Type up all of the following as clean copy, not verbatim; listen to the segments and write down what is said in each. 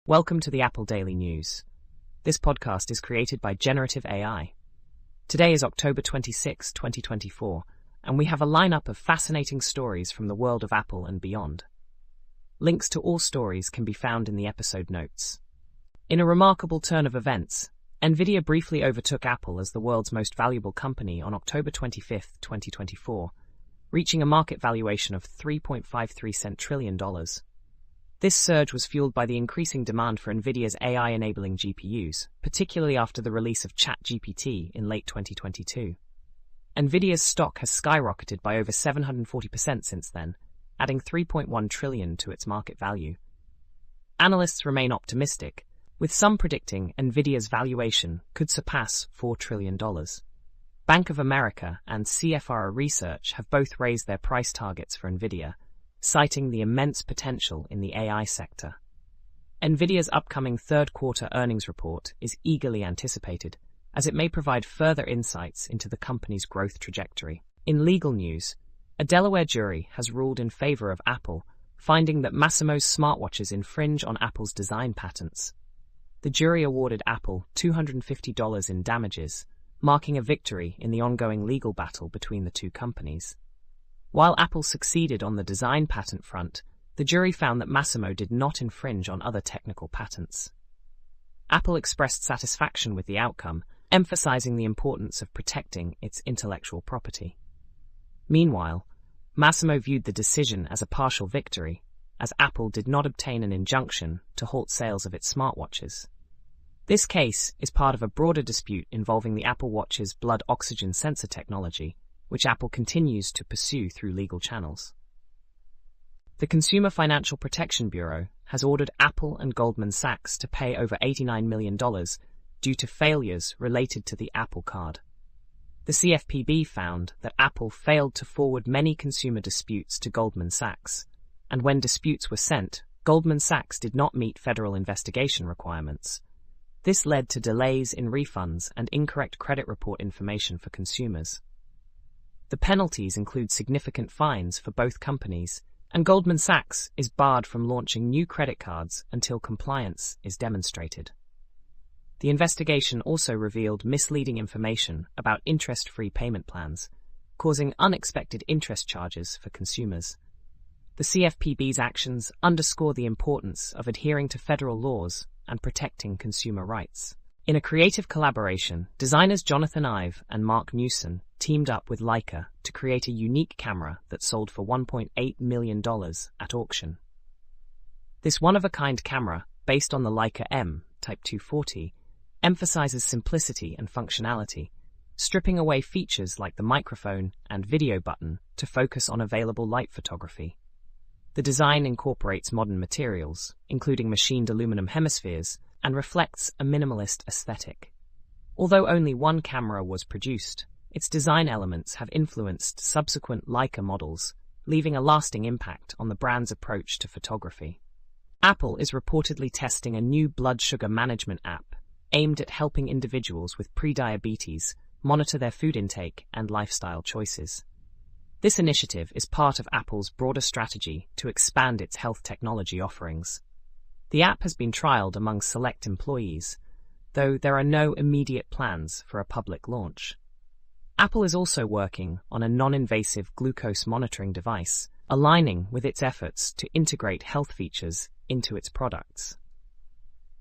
Welcome to the Apple Daily News. This podcast is created by Generative AI. Today is October 26, 2024, and we have a lineup of fascinating stories from the world of Apple and beyond. Links to all stories can be found in the episode notes. In a remarkable turn of events, Nvidia briefly overtook Apple as the world's most valuable company on October 25, 2024, reaching a market valuation of $3.53 trillion. This surge was fueled by the increasing demand for Nvidia's AI-enabling GPUs, particularly after the release of ChatGPT in late 2022. Nvidia's stock has skyrocketed by over 740% since then, adding $3.1 trillion to its market value. Analysts remain optimistic, with some predicting Nvidia's valuation could surpass $4 trillion. Bank of America and CFRA Research have both raised their price targets for Nvidia, citing the immense potential in the AI sector. Nvidia's upcoming third-quarter earnings report is eagerly anticipated, as it may provide further insights into the company's growth trajectory. In legal news, a Delaware jury has ruled in favor of Apple, finding that Masimo's smartwatches infringe on Apple's design patents. The jury awarded Apple $250 in damages, marking a victory in the ongoing legal battle between the two companies. While Apple succeeded on the design patent front, the jury found that Masimo did not infringe on other technical patents. Apple expressed satisfaction with the outcome, emphasizing the importance of protecting its intellectual property. Meanwhile, Masimo viewed the decision as a partial victory, as Apple did not obtain an injunction to halt sales of its smartwatches. This case is part of a broader dispute involving the Apple Watch's blood oxygen sensor technology, which Apple continues to pursue through legal channels. The Consumer Financial Protection Bureau has ordered Apple and Goldman Sachs to pay over $89 million due to failures related to the Apple Card. The CFPB found that Apple failed to forward many consumer disputes to Goldman Sachs, and when disputes were sent, Goldman Sachs did not meet federal investigation requirements. This led to delays in refunds and incorrect credit report information for consumers. The penalties include significant fines for both companies, and Goldman Sachs is barred from launching new credit cards until compliance is demonstrated. The investigation also revealed misleading information about interest-free payment plans, causing unexpected interest charges for consumers. The CFPB's actions underscore the importance of adhering to federal laws and protecting consumer rights. In a creative collaboration, designers Jonathan Ive and Mark Newson teamed up with Leica to create a unique camera that sold for $1.8 million at auction. This one-of-a-kind camera, based on the Leica M Type 240, emphasizes simplicity and functionality, stripping away features like the microphone and video button to focus on available light photography. The design incorporates modern materials, including machined aluminum hemispheres, and reflects a minimalist aesthetic. Although only one camera was produced, its design elements have influenced subsequent Leica models, leaving a lasting impact on the brand's approach to photography. Apple is reportedly testing a new blood sugar management app aimed at helping individuals with prediabetes monitor their food intake and lifestyle choices. This initiative is part of Apple's broader strategy to expand its health technology offerings. The app has been trialed among select employees, though there are no immediate plans for a public launch. Apple is also working on a non-invasive glucose monitoring device, aligning with its efforts to integrate health features into its products.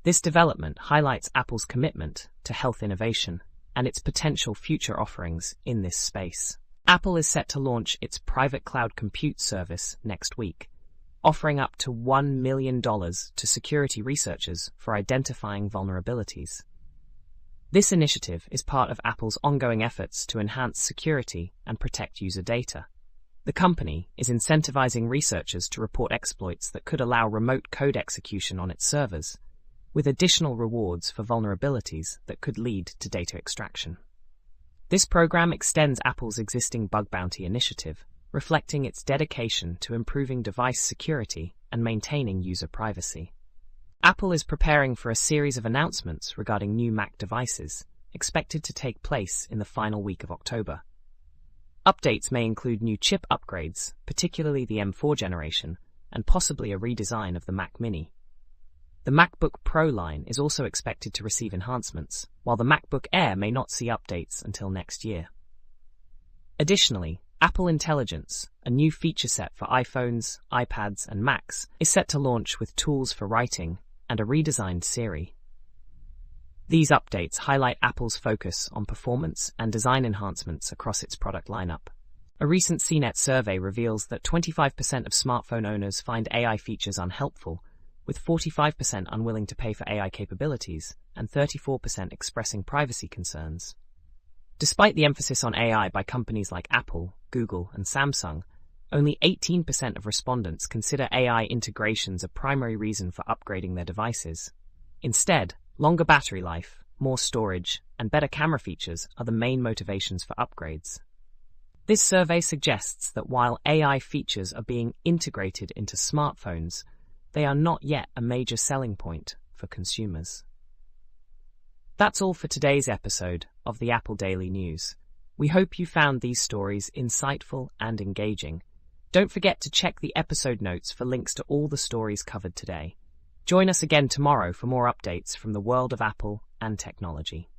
This development highlights Apple's commitment to health innovation and its potential future offerings in this space. Apple is set to launch its private cloud compute service next week, offering up to $1 million to security researchers for identifying vulnerabilities. This initiative is part of Apple's ongoing efforts to enhance security and protect user data. The company is incentivizing researchers to report exploits that could allow remote code execution on its servers, with additional rewards for vulnerabilities that could lead to data extraction. This program extends Apple's existing bug bounty initiative, reflecting its dedication to improving device security and maintaining user privacy. Apple is preparing for a series of announcements regarding new Mac devices, expected to take place in the final week of October. Updates may include new chip upgrades, particularly the M4 generation, and possibly a redesign of the Mac Mini. The MacBook Pro line is also expected to receive enhancements, while the MacBook Air may not see updates until next year. Additionally, Apple Intelligence, a new feature set for iPhones, iPads, and Macs, is set to launch with tools for writing and a redesigned Siri. These updates highlight Apple's focus on performance and design enhancements across its product lineup. A recent CNET survey reveals that 25% of smartphone owners find AI features unhelpful, with 45% unwilling to pay for AI capabilities and 34% expressing privacy concerns. Despite the emphasis on AI by companies like Apple, Google, and Samsung, only 18% of respondents consider AI integrations a primary reason for upgrading their devices. Instead, longer battery life, more storage, and better camera features are the main motivations for upgrades. This survey suggests that while AI features are being integrated into smartphones, they are not yet a major selling point for consumers. That's all for today's episode of the Apple Daily News. We hope you found these stories insightful and engaging. Don't forget to check the episode notes for links to all the stories covered today. Join us again tomorrow for more updates from the world of Apple and technology.